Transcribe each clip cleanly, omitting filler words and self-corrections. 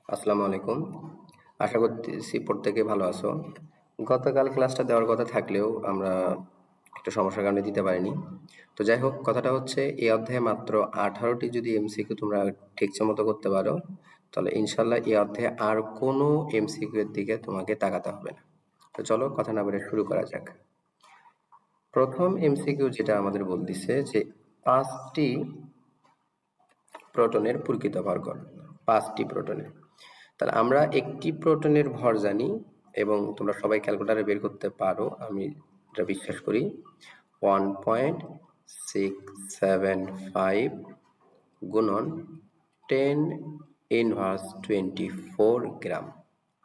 আসসালামু আলাইকুম। আশা করতেছি প্রত্যেকে ভালো আছো। গতকাল ক্লাসটা দেওয়ার কথা থাকলেও আমরা একটা সমস্যার কারণে দিতে পারিনি। তো যাই হোক, কথাটা হচ্ছে এই অধ্যায়ে মাত্র 18টি যদি এমসিকিউ তোমরা ঠিকঠাক মতো করতে পারো, তাহলে ইনশাল্লাহ এই অধ্যায়ে আর কোনো এমসিকিউ এর দিকে তোমাকে তাকাতে হবে না। তো চলো কথা না বলে শুরু করা যাক। প্রথম এমসিকিউ যেটা আমাদের বলতেছে যে 5টি প্রোটনের প্রকৃত ভর কত? 5টি প্রোটনের। তাহলে আমরা একটি প্রোটনের ভর জানি এবং তোমরা সবাই ক্যালকুলেটরে বের করতে পারো, আমি এটা বিশ্বাস করি। 1.675 গুণন 10⁻²৪ গ্রাম,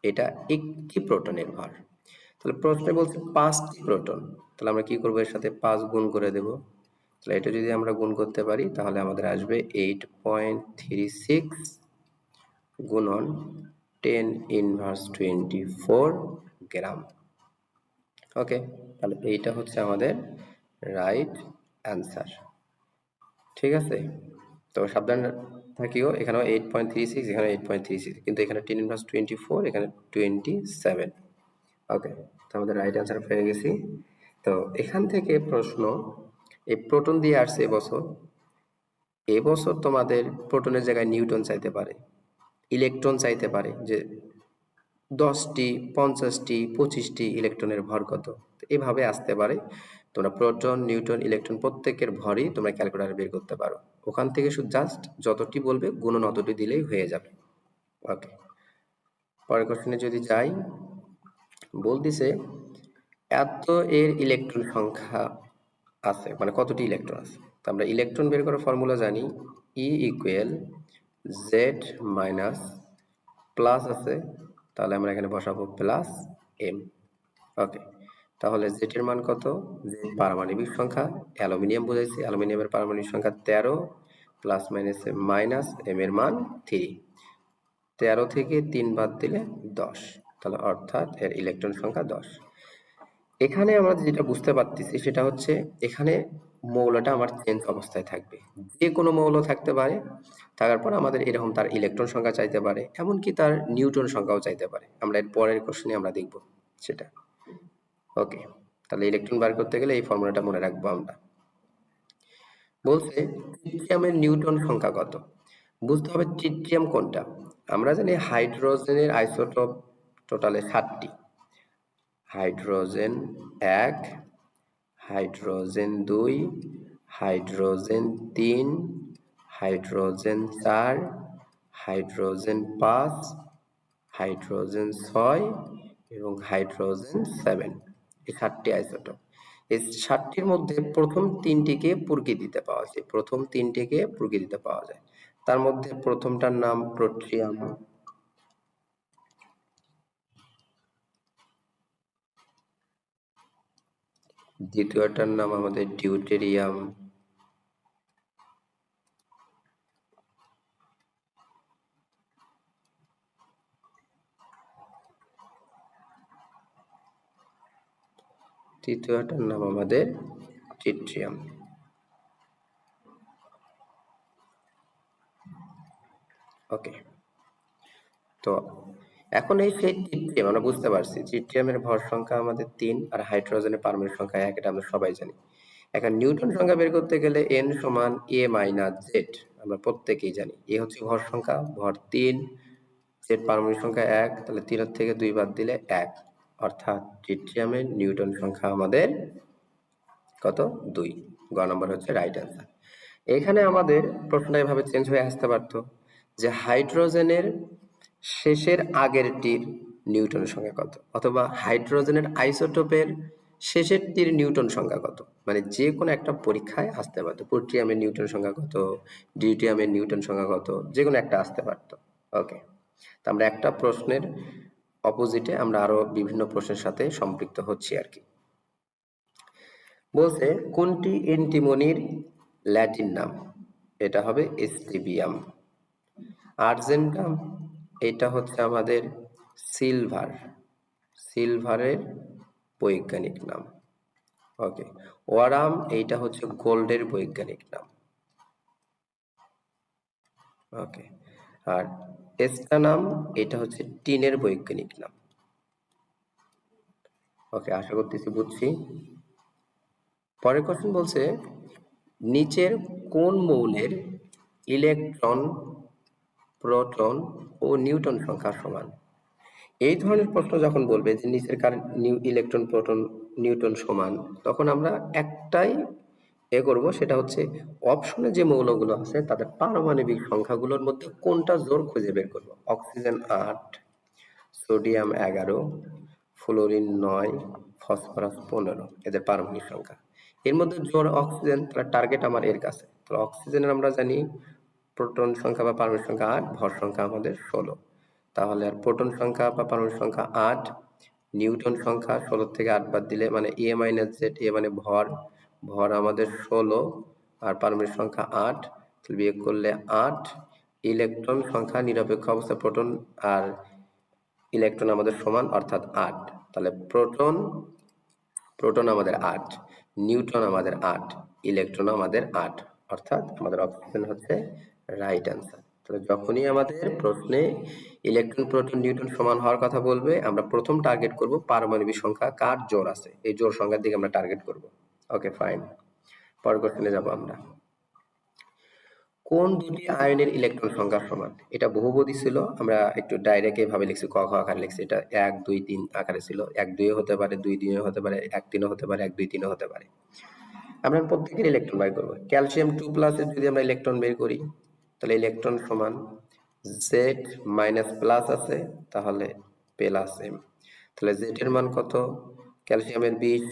এটা একটি প্রোটনের ভর। তাহলে প্রশ্নে বলছে 5টি প্রোটন, তাহলে আমরা কি করবো, এর সাথে 5 গুণ করে দেব। তাহলে এটা যদি আমরা গুণ করতে পারি তাহলে আমাদের আসবে 8.36 গুণন 10⁻²৪ গ্রাম। ওকে, তাহলে এইটা হচ্ছে আমাদের রাইট অ্যান্সার। ঠিক আছে, তো সাবধান থাকিও, এখানেও 8.36, এখানে 8.36, কিন্তু এখানে 10⁻²৪, এখানে 27। ওকে, তো আমাদের রাইট অ্যান্সার পেয়ে গেছি। তো এখান থেকে প্রশ্ন, এই প্রোটন দিয়ে আসছে এবছর তোমাদের প্রোটনের জায়গায় নিউটন চাইতে পারে, ইলেকট্রন চাইতে পারে, যে 10টি, 50টি, 25টি ইলেকট্রনের ভর কত, এভাবে আসতে পারে। তোমরা প্রোটন, নিউটন, ইলেকট্রন প্রত্যেকের ভরই তোমরা ক্যালকুলেটরে বের করতে পারো। ওখান থেকে শুধু জাস্ট যতটি বলবে গুণন অতটি দিলেই হয়ে যাবে। ওকে, পরের কোশ্চেনে যদি যাই, বলতেছে এত এর ইলেকট্রন সংখ্যা আছে, মানে কতটি ইলেকট্রন আছে। তো আমরা ইলেকট্রন বের করার ফর্মুলা জানি, E equal Z minus, plus আছে তাহলে আমরা এখানে বসাবো প্লাস এম। ওকে, তাহলে জেড এর মান কত? জেড পারমাণবিক সংখ্যা, অ্যালুমিনিয়াম বোঝাইছি, অ্যালুমিনিয়ামের পারমাণবিক সংখ্যা 13, প্লাস মাইনাসে মাইনাস, এম এর মান 3। 13 থেকে 3 বাদ দিলে 10, তাহলে অর্থাৎ এর ইলেকট্রন সংখ্যা 10। এখানে আমরা যেটা বুঝতে পারতেছি সেটা হচ্ছে এখানে মৌলটা আমার চেঞ্জ অবস্থায় থাকবে, যে কোনো মৌল থাকতে পারে, থাকার পর আমাদের এরকম তার ইলেকট্রন সংখ্যা চাইতে পারে, এমনকি তার নিউটন সংখ্যাও চাইতে পারে। আমরা এর পরের কোশ্চেনে আমরা দেখব সেটা। ওকে, তাহলে ইলেকট্রন বার করতে গেলে এই ফর্মুলাটা মনে রাখবো আমরা। বলছে ট্রিটিয়ামের নিউটন সংখ্যা কত। বুঝতে হবে ট্রিটিয়াম কোনটা। আমরা জানি হাইড্রোজেনের আইসোটোপ টোটালে 7টি, hydrogen 1, hydrogen 2, hydrogen 3, hydrogen 4, hydrogen 5, hydrogen 6 এবং হাইড্রোজেন 7। এই 7টি আইসোটোপ। এই 7টির মধ্যে প্রথম 3টিকে প্রকৃতিতে পাওয়া যায়, প্রথম 3টিকে প্রকৃতিতে পাওয়া যায়। তার মধ্যে প্রথমটার নাম প্রোট্রিয়াম, দ্বিতীয়টার নাম আমাদের ডিউটেরিয়াম, তৃতীয়টার নাম আমাদের ট্রিটিয়াম। ওকে, তো এখন এই সেই ট্রিটিয়াম আমরা বুঝতে পারছি, ট্রিটিয়ামের ভর সংখ্যা আমাদের 3 আর হাইড্রোজেনের পারমাণবিক সংখ্যা 1, এটা আমরা সবাই জানি। এখন নিউটন সংখ্যা বের করতে গেলে n সমান a মাইনাস জেড, আমরা প্রত্যেকেই জানি। এ হচ্ছে ভর সংখ্যা, ভর 3, জেড পারমাণবিক সংখ্যা 1, তাহলে 3 থেকে 2 বাদ দিলে 1, অর্থাৎ ট্রিটিয়ামের নিউটন সংখ্যা আমাদের কত? 2। গ নম্বর হচ্ছে রাইট অ্যান্সার। এখানে আমাদের প্রশ্নটা এভাবে চেঞ্জ হয়ে আসতে পারতো যে হাইড্রোজেনের শেষের আগেরটির নিউটন সংখ্যা কত, অথবা হাইড্রোজেনের আইসোটোপের শেষেরটির নিউটন সংখ্যা কত। মানে যে কোনো একটা পরীক্ষায় আসতে পারতো, পোট্রিয়ামের নিউটন সংখ্যা কত, ডিউটিয়ামের নিউটন সংখ্যা কত, যে কোনো একটা আসতে পারতো। ওকে, তো আমরা একটা প্রশ্নের অপোজিটে আমরা আরো বিভিন্ন প্রশ্নের সাথে সম্পৃক্ত হচ্ছি আর কি। বলছে কোনটি এন্টিমনির ল্যাটিন নাম, এটা হবে স্টিবিয়াম। আর্জেন্টাম, এটা হচ্ছে আমাদের সিলভার, সিলভারের বৈজ্ঞানিক নাম। ওকে, ওয়ারাম, এইটা হচ্ছে গোল্ডের বৈজ্ঞানিক নাম। ওকে, আর এসটা নাম, এটা হচ্ছে টিনের বৈজ্ঞানিক নাম। ওকে, আশা করতেছি বুঝছি। পরের কোশ্চেন বলছে নিচের কোন মৌলের ইলেকট্রন, প্রোটন ও নিউটন সংখ্যা সমান? এই ধরনের প্রশ্ন যখন বলবে যে নিচের কার ইলেকট্রন, প্রোটন, নিউটন সমান, তখন আমরা একটাই করব, সেটা হচ্ছে অপশনে যে মৌলগুলো আছে তাদের পারমাণবিক সংখ্যাগুলোর মধ্যে কোনটা জোড় খুঁজে বের করব। অক্সিজেন 8, সোডিয়াম 11, ফ্লোরিন 9, ফসফরাস 15, এদের পারমাণবিক সংখ্যা। এর মধ্যে জোড় অক্সিজেন, তাহলে টার্গেট আমার এর কাছে। তাহলে অক্সিজেনের আমরা জানি প্রোটন সংখ্যা বা পারমাণবিক সংখ্যা 8, ভর সংখ্যা আমাদের 16। তাহলে আর প্রোটন সংখ্যা বা পারমাণবিক সংখ্যা 8, নিউটন সংখ্যা 16 থেকে 8 বাদ দিলে মানে এ মাইনাস জেড, এ মানে ভর, ভর আমাদের 16 আর পারমাণবিক সংখ্যা 8, বিয়োগ করলে 8, ইলেকট্রন সংখ্যা নিরপেক্ষ অবস্থা প্রোটন আর ইলেকট্রন আমাদের সমান অর্থাৎ 8। তাহলে প্রোটন আমাদের 8, নিউট্রন আমাদের 8, ইলেকট্রন আমাদের 8, অর্থাৎ আমাদের অপশন হচ্ছে রাইট অ্যান্সার। তাহলে যখনই আমাদের প্রশ্নে ইলেকট্রন, প্রোটন, নিউট্রন সমান হওয়ার কথা বলবে, আমরা প্রথম টার্গেট করব পারমাণবিক সংখ্যা কার জোড় আছে, এই জোড় সংখ্যার দিকে আমরা টার্গেট করব। ওকে ফাইন, পরের কোশ্চেনে যাব আমরা। কোন দুটি আয়নের ইলেকট্রন সংখ্যা সমান? এটা বহুপদী ছিল, আমরা একটু ডাইরেক্ট এভাবে লিখছি, ক খ আকারে লিখছি। এটা 1 2 3 আকারে ছিল। 1 2 হতে পারে, 2 3 হতে পারে, 1 3 হতে পারে, 1 2 3 হতে পারে। আমরা প্রত্যেকের ইলেকট্রন বের করব। ক্যালসিয়াম 2+ এর যদি আমরা ইলেকট্রন বের করি, তাহলে ইলেকট্রন সমান Z মাইনাস প্লাস আছে, তাহলে প্লাস M। তাহলে Z এর মান কত? ক্যালসিয়ামের 20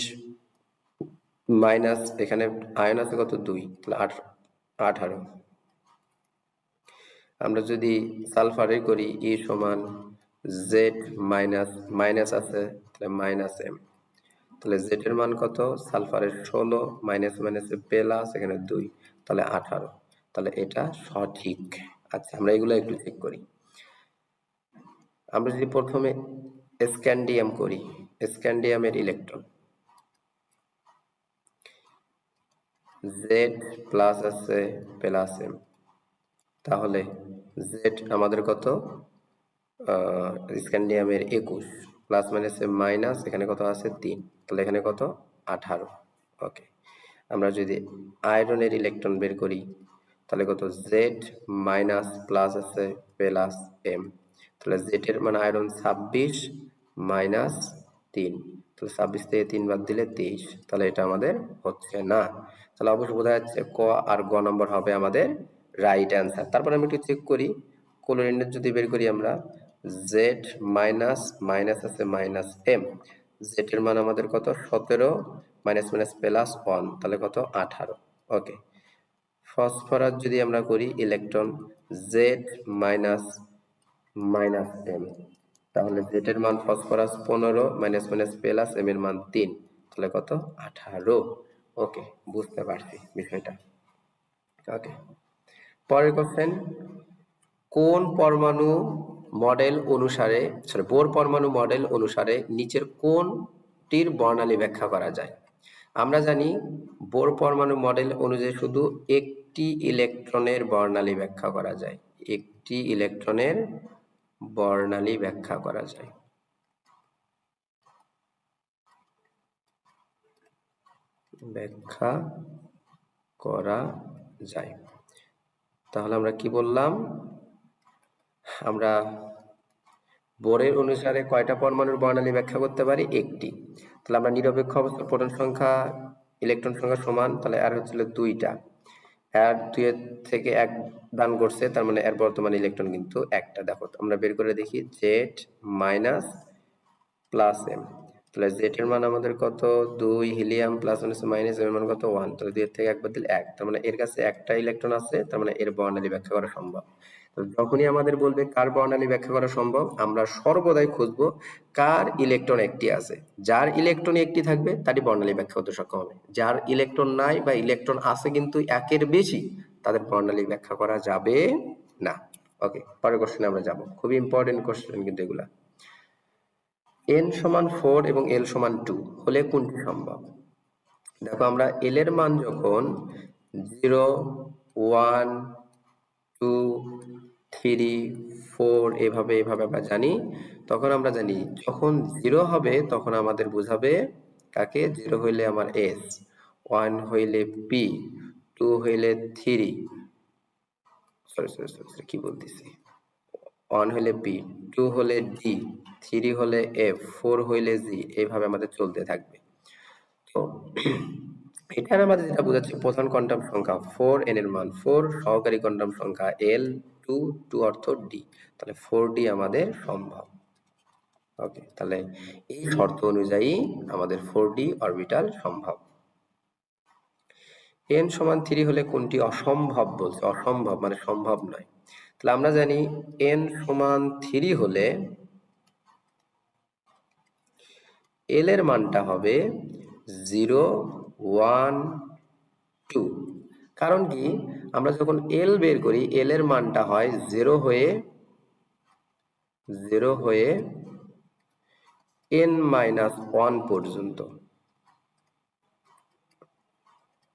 মাইনাস এখানে আয়ন আছে কত 2, তাহলে 18। আমরা যদি সালফারের করি, E সমান Z মাইনাস মাইনাস আছে, তাহলে মাইনাস M। তাহলে Z এর মান কত? সালফারের 16 মাইনাস মাইনাসে প্লাস, এখানে 2, তাহলে 18। তাহলে এটা সঠিক। আচ্ছা, আমরা এগুলো একটু চেক করি। আমরা যদি প্রথমে স্ক্যান্ডিয়াম করি, স্ক্যান্ডিয়ামের ইলেকট্রন Z প্লাস আছে প্লাস M, তাহলে Z আমাদের কত? স্ক্যান্ডিয়ামের 21 প্লাস মাইনাসে মাইনাস, এখানে কত আছে 3, তাহলে এখানে কত? 18। ওকে, আমরা যদি আয়রনের ইলেকট্রন বের করি, তাহলে কত? Z মাইনাস প্লাস আছে প্লাস M, তাহলে Z এর মানে আয়রন 26 মাইনাস 3, তাহলে 26 থেকে 3 বাদ দিলে 23, তাহলে এটা আমাদের হচ্ছে না। তাহলে অবশ্যই বোঝা যাচ্ছে ক আর গ নম্বর হবে আমাদের রাইট অ্যান্সার। তারপর আমি একটু চেক করি, ক্লোরিনের যদি বের করি আমরা, Z মাইনাস মাইনাস আছে মাইনাস M, Z এর মান আমাদের কত? 17 মাইনাস মাইনাস প্লাস 1, তাহলে কত? 18। ওকে, ফসফরাস যদি আমরা করি electron Z minus minus M, তাহলে Z এর মান phosphorus 15 minus minus plus M এর মান 3, তাহলে কত? 18। ওকে, বুঝতে পারছি বিষয়টা। ওকে, পরের কোশ্চেন, কোন পরমাণু মডেল অনুসারে, বোর পরমাণু মডেল অনুসারে নিচের কোনটির বর্ণালী ব্যাখ্যা করা যায়? আমরা জানি বোর পরমাণু মডেল অনুযায়ী শুধু একটি ইলেকট্রনের বর্ণালী ব্যাখ্যা করা যায়, একটি ইলেকট্রনের বর্ণালী ব্যাখ্যা করা যায়। ব্যাখ্যা করা যায়, তাহলে আমরা কি বললাম? আমরা বোরের অনুসারে কয়টা পরমাণুর বর্ণালী ব্যাখ্যা করতে পারি? একটি। তাহলে আমরা নিরপেক্ষ অবস্থা প্রোটন সংখ্যা ইলেকট্রন সংখ্যা সমান, তাহলে এর হচ্ছিল 2টা, এর 2 এর থেকে 1 দান করছে, তার মানে এর বর্তমান ইলেকট্রন কিন্তু একটা। দেখো আমরা বের করে দেখি, Z মাইনাস প্লাস M, তাহলে Z এর মান আমাদের কত? 2, হিলিয়াম প্লাস মাইনাস M এর মান কত? 1, তাহলে 2 এর থেকে 1 বাদ দিলে 1, তার মানে এর কাছে একটা ইলেকট্রন আছে, তার মানে এর বর্ণালী ব্যাখ্যা করা সম্ভব। যখনই আমাদের বলবে কার বর্ণালী ব্যাখ্যা করা সম্ভব, আমরা সর্বদাই খুঁজবো কার ইলেকট্রন একটি আছে। যার ইলেকট্রন একটি থাকবে তারই বর্ণালী ব্যাখ্যা করতে সক্ষম হবে। যার ইলেকট্রন নাই বা ইলেকট্রন আছে কিন্তু একের বেশি, তাদের বর্ণালী ব্যাখ্যা করা যাবে না। ওকে, পরের কোশ্চেনে আমরা যাব। খুবই ইম্পর্টেন্ট কোশ্চেন কিন্তু এগুলা। n সমান 4 এবং l সমান 2 হলে কোনটি সম্ভব? দেখো আমরা l এর মান যখন 0 1 2 3 4 এভাবে এভাবে আমরা জানি, তখন আমরা জানি যখন 0 হবে তখন আমাদের বোঝাবে কাকে? 0 হইলে আমার S, 1 হইলে P, 2 হইলে 3, সরি কি বলতেছি, 1 হলে P, 2 হলে D, 3 হলে F, 4 হইলে G, এইভাবে আমাদের চলতে থাকবে। তো এখানে আমাদের যেটা বোঝাচ্ছে প্রধান কোয়ান্টাম সংখ্যা 4, n এর মান 4, সহকারী কোয়ান্টাম সংখ্যা L, 2 অর্থ D, তাহলে 4D আমাদের সম্ভব। ওকে, তাহলে এই শর্ত অনুযায়ী আমাদের 4D অরবিটাল সম্ভব। n সমান 3 হলে কোনটি অসম্ভব বলছে? অসম্ভব মানে সম্ভব নয়। তাহলে আমরা জানি n সমান 3 হলে l এর মানটা হবে 0, 1, 2। কারণ কি? আমরা যখন l বের করি l এর মানটা হয় 0 হয়ে n-1 পর্যন্ত।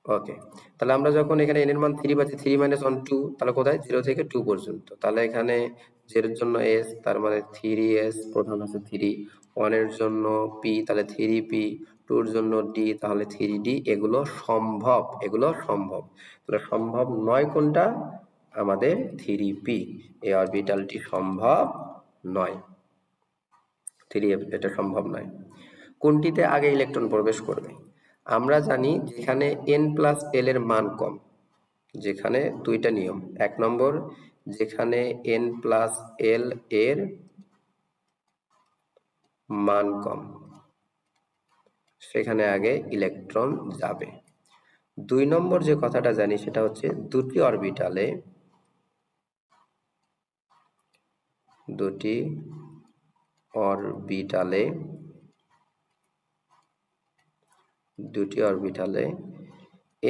ওকে, তাহলে আমরা যখন এখানে n এর মান 3 পাচ্ছি, 3 - 1 2, তাহলে কোথায়? 0 থেকে 2 পর্যন্ত। তাহলে এখানে 0 এর জন্য s, তার মানে 3s, প্রধান আছে 3, 1 এর জন্য p, তাহলে 3p, 2 এর জন্য d, তাহলে 3d। এগুলো সম্ভব, এগুলো সম্ভব। তাহলে সম্ভব নয় কোনটা? আমাদের 3p, এই অরবিটালটি সম্ভব নয়। 3f এটা সম্ভব নয়। কোনটিতে আগে ইলেকট্রন প্রবেশ করবে? আমরা জানি যেখানে n+l এর মান কম, যেখানে দুইটা নিয়ম। 1 নম্বর, যেখানে n+l এর মান কম সেখানে আগে ইলেকট্রন যাবে। 2 নম্বর যে কথাটা জানি সেটা হচ্ছে দুটি অরবিটালে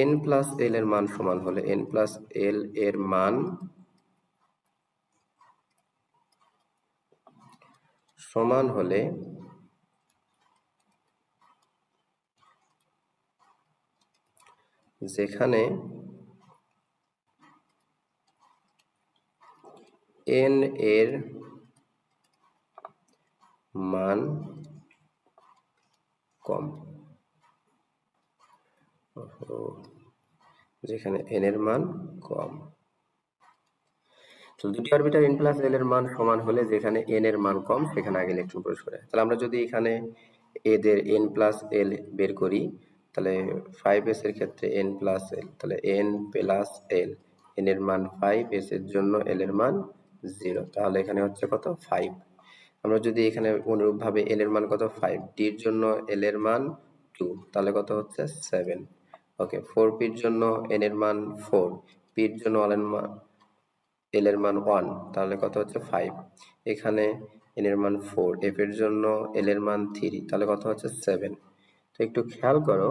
n+l এর মান সমান হলে, n+l এর মান সমান হলে যেখানে n এর মান কম, যেখানে n এর মান কম। তো দুটি অরবিটাল n+l এর মান সমান হলে যেখানে n এর মান কম সেখানে আগে ইলেকট্রন প্রবেশ করে। তাহলে আমরা যদি এখানে এদের n+l বের করি, তাহলে 5s এর ক্ষেত্রে n+l, তাহলে n+l, n এর মান 5, s এর জন্য l এর মান 0, তাহলে এখানে হচ্ছে কত? 5। আমরা যদি এখানে অনুরূপভাবে l এর মান কত? 5, d এর জন্য l এর মান 2, তাহলে কত হচ্ছে? 7। ওকে, 4p এর জন্য n এর মান 4, p এর জন্য l এর মান 1, তাহলে কত হচ্ছে? 5। এখানে n এর মান 4, f এর জন্য l এর মান 3, তাহলে কত হচ্ছে? 7। তো একটু খেয়াল করো,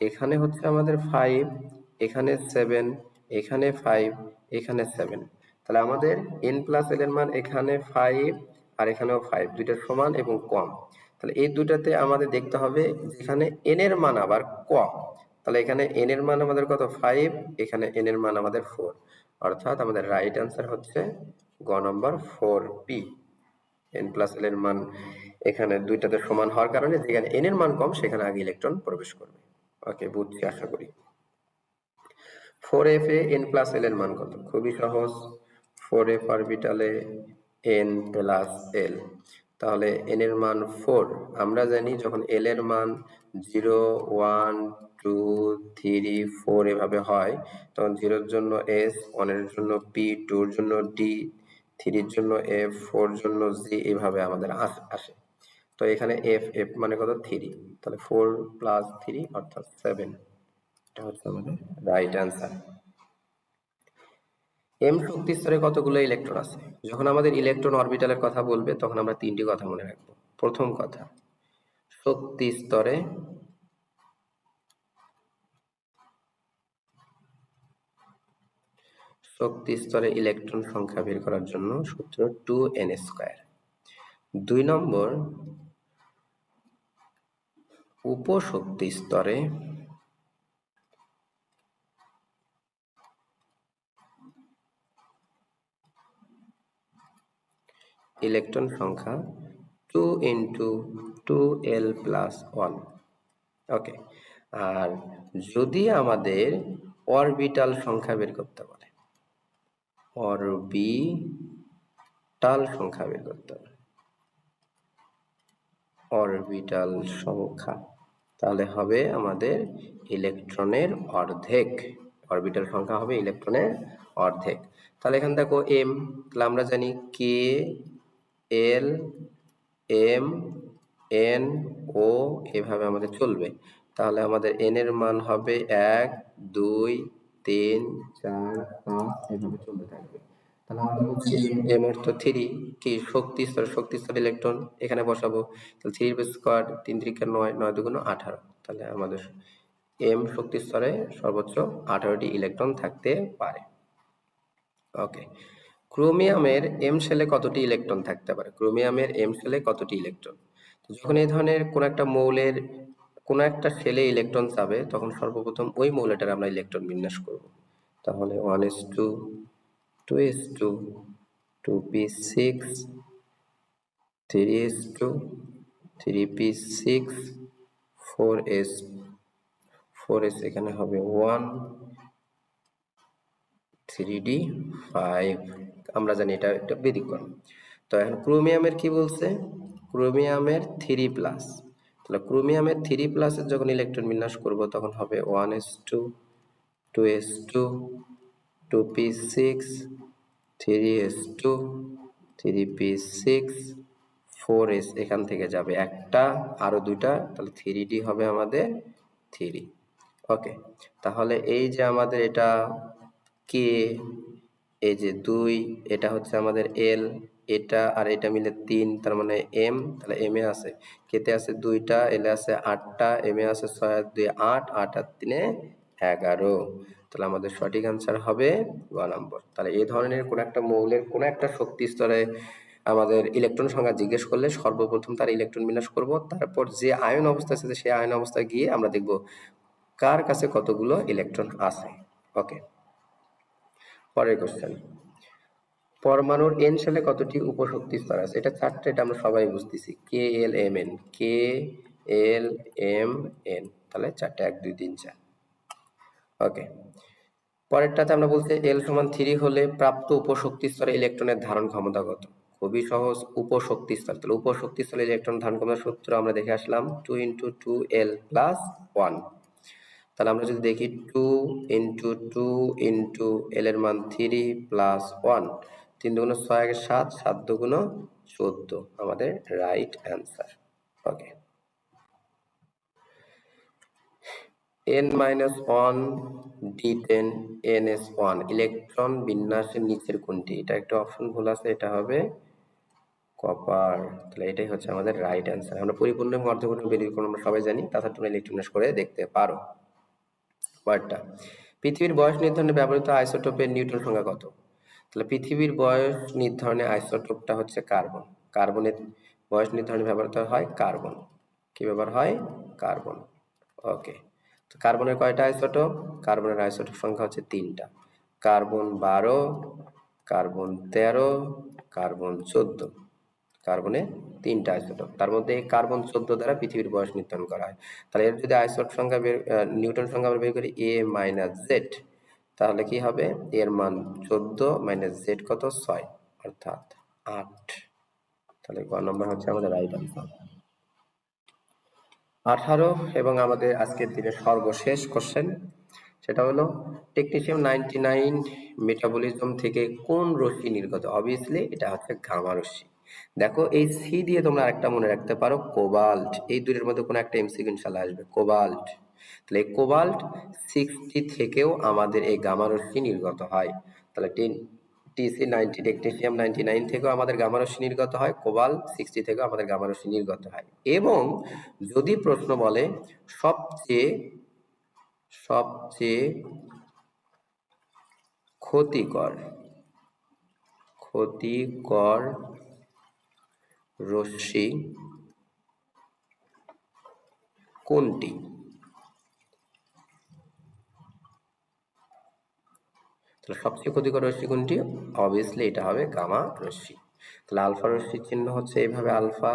এখানে হচ্ছে আমাদের 5, এখানে 7, এখানে 5, এখানে 7, তাহলে আমাদের n+l এর মান এখানে 5 আর এখানেও 5, দুইটা সমান এবং কম। তাহলে এই দুটাতে আমাদের দেখতে হবে যেখানে n এর মান আবার কম, তাহলে এখানে n এর মান আমাদের কত? 5, এখানে n এর মান আমাদের 4, অর্থাৎ আমাদের রাইট অ্যান্সার হচ্ছে গ নম্বর 4p। n+l এর মান এখানে দুইটাতে সমান হওয়ার কারণে যেখানে n এর মান কম সেখানে আগে ইলেকট্রন প্রবেশ করবে। ওকে, বুঝছি আশা করি। 4f এ n+l এর মান কত? খুবই সহজ, 4f অরবিটালে n+l, তাহলে n এর মান 4। আমরা জানি যখন l এর মান 0, 1, 2, 3, 4 এভাবে হয়, তখন 0 এর জন্য s, 1 এর জন্য p, 2 এর জন্য d, 3 এর জন্য f, 4 এর জন্য g, এভাবে আমাদের আসে। তো এখানে f মানে কত? 3, তাহলে 4 + 3 অর্থাৎ 7, এটা হচ্ছে আমাদের রাইট অ্যান্সার। m শক্তি স্তরে কতগুলো ইলেকট্রন আছে? যখন আমাদের ইলেকট্রন অরবিটালের কথা বলবে তখন আমরা তিনটি কথা মনে রাখবো। প্রথম কথা, শক্তি স্তরে ইলেকট্রন সংখ্যা বের করার জন্য সূত্র 2n²। 2 নম্বর, উপশক্তি স্তরে ইলেকট্রন সংখ্যা 2 ইন্টু 2l প্লাস 1। ওকে, আর যদি আমাদের অরবিটাল সংখ্যা বের করতে পারে, অরবিটাল সংখ্যা বের করতে হবে, অরবিটাল সংখ্যা, তাহলে হবে আমাদের ইলেকট্রনের অর্ধেক। অরবিটাল সংখ্যা হবে ইলেকট্রনের অর্ধেক। তাহলে এখানে দেখো এম, তাহলে আমরা জানি কে, এল, এম, এন, ও, এভাবে আমাদের চলবে। তাহলে আমাদের এন এর মান হবে 1, 2, 3, 4, 5 এভাবে চলতে থাকবে। তাহলে আমরা বলছি এম অর্থ 3, কি শক্তি স্তর ইলেকট্রন এখানে বসাবো। তাহলে 3 স্কোয়ার, 3 3 9, 9 2 18। তাহলে আমাদের এম শক্তি স্তরে সর্বোচ্চ 18টি ইলেকট্রন থাকতে পারে। ওকে, ক্রোমিয়ামের এম শেলে কতটি ইলেকট্রন থাকতে পারে? ক্রোমিয়ামের এম শেলে কতটি ইলেকট্রন? যখন এই ধরনের কোন একটা মৌলের কোন একটা শেলে ইলেকট্রন যাবে, তখন সর্বপ্রথম ওই মৌলটার আমরা ইলেকট্রন বিন্যাস করব। তাহলে 1s2, 2s2, 2p6, 3s2, 3p6, 4s, 4s এখানে হবে 1, 3d5। আমরা জানি এটা একটা ব্যতিক্রম। তো এখন ক্রোমিয়ামের কি বলছে? ক্রোমিয়ামের 3+। তাহলে ক্রোমিয়ামের 3+ এর যখন ইলেকট্রন বিন্যাস করব, তখন হবে 1s2, 2s2, 2p6, 3s2, 3p6, 4s এখান থেকে যাবে একটা, আরো দুইটা, তাহলে 3d হবে আমাদের 3। ওকে, তাহলে এই যে আমাদের এটা কে, এই যে 2, এটা হচ্ছে আমাদের এল, এটা আর এটা মিলে 3, তার মানে এম। তাহলে এম এ আছে, কেতে আছে 2টা, এল এ আছে 8টা, এম এ আছে 6 আর 2 8, 8 আর 3 11। তাহলে আমাদের সঠিক আনসার হবে গ নম্বর। তাহলে এই ধরনের কোন একটা মৌলের কোন একটা শক্তি স্তরে আমাদের ইলেকট্রন সংখ্যা জিজ্ঞেস করলে সর্বপ্রথম তার ইলেকট্রন বিন্যাস করব, তারপর যে আয়ন অবস্থা আছে সেই আয়ন অবস্থায় গিয়ে আমরা দেখব কার কাছে কতগুলো ইলেকট্রন আছে। ওকে, পরের কোশ্চেন, পরমাণুর এন শেলে কতটি উপশক্তি স্তর আছে? এটা 4টা, এটা আমরা সবাই বুঝতেছি, কে এল এম এন, কে এল এম এন, তাহলে 4টা, 1 2 3 4। ওকে, পরেরটাতে আমরা বলছি এল সমান 3 হলে প্রাপ্ত উপশক্তি স্তরে ইলেকট্রনের ধারণ ক্ষমতা কত? খুবই সহজ, উপশক্তি স্তর। তাহলে উপশক্তি স্তরে ইলেকট্রন ধারণ ক্ষমতার সূত্র আমরা দেখে আসলাম 2 × 2l + 1। তাহলে আমরা যদি দেখি 2 × 2 × l এর মান 3 + 1, 3 2 6 7, 7 2 14 আমাদের রাইট অ্যান্সার। ওকে, n-1 d10 ns1 ইলেকট্রন বিন্যাসের নিচের কোনটি? এটা একটা অপশন ভুল আছে, এটা হবে কপার। তাহলে এটাই হচ্ছে আমাদের রাইট অ্যান্সার। আমরা পরিপূর্ণ এবং অর্ধপূর্ণ বেরিয়ে আমরা সবাই জানি, তাছাড়া তোমরা ইলেকট্রন বিন্যাস করে দেখতে পারো। পরেরটা, পৃথিবীর বয়স নির্ধারণে ব্যবহৃত আইসোটোপের নিউটন সংখ্যা কত? তাহলে পৃথিবীর বয়স নির্ধারণে আইসোটোপটা হচ্ছে কার্বন। কার্বনের বয়স নির্ধারণে ব্যবহৃত হয় কার্বন। কি ব্যবহার হয়? কার্বন। ওকে, তো কার্বনের কয়টা আইসোটোপ? কার্বনের আইসোটোপ সংখ্যা হচ্ছে 3টা, কার্বন 12, কার্বন 13, কার্বন 14। কার্বনের 3টা আইসোটোপ, তার মধ্যে কার্বন 14 দ্বারা পৃথিবীর বয়স নির্ধারণ করা হয়। তাহলে এর যদি আইসোটোপ সংখ্যা নিউটন সংখ্যা আমরা বের করি a - z, তাহলে কি হবে? এর মান 14 - z কত? 6, অর্থাৎ 8। তাহলে গ নম্বর হচ্ছে আমাদের রাইট আনসার। 18 এবং আমাদের আজকের দিনের সর্বশেষ কোশ্চেন, সেটা হলো টেকনিশিয়াম 99 মেটাবলিজম থেকে কোন রশ্মি নির্গত? অবভিয়াসলি এটা হচ্ছে গামা রশ্মি। দেখো এই সি দিয়ে তোমরা আরেকটা মনে রাখতে পারো, কোবাল্ট। এই দুইয়ের মধ্যে কোনো একটা এমসিকিউ ইনশাআল্লাহ আসবে, কোবাল্ট। তাহলে এই কোবাল্ট 60 থেকেও আমাদের এই গামা রশ্মি নির্গত হয়। তাহলে TC90 টেকনিশিয়াম 99 থেকেও আমাদের গামা রশ্মি নির্গত হয়, কোবাল্ট 60 থেকেও আমাদের গামা রশ্মি নির্গত হয়। এবং যদি প্রশ্ন বলে সবচেয়ে সবচেয়ে ক্ষতিকর রশ্মি কোনটি? তাহলে সবচেয়ে ক্ষতিকর রশ্মি কোনটি? অবভিয়াসলি এটা হবে গামা রশ্মি। তাহলে আলফা রশ্মির চিহ্ন হচ্ছে এইভাবে আলফা,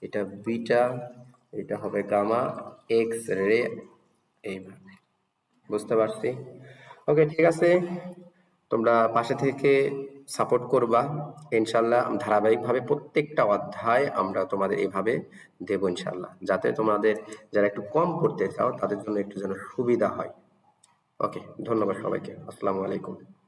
এটা বিটা, এটা হবে গামা, এক্স রে, এইভাবে। বুঝতে পারছি? ওকে, ঠিক আছে। তোমরা পাশে থেকে সাপোর্ট করবা ইনশাল্লাহ। ধারাবাহিকভাবে প্রত্যেকটা অধ্যায় আমরা তোমাদের এভাবে দেব ইনশাল্লাহ, যাতে তোমাদের যারা একটু কম পড়তে চাও তাদের জন্য একটু যেন সুবিধা হয়। ওকে, ধন্যবাদ সবাইকে। আসসালামু আলাইকুম।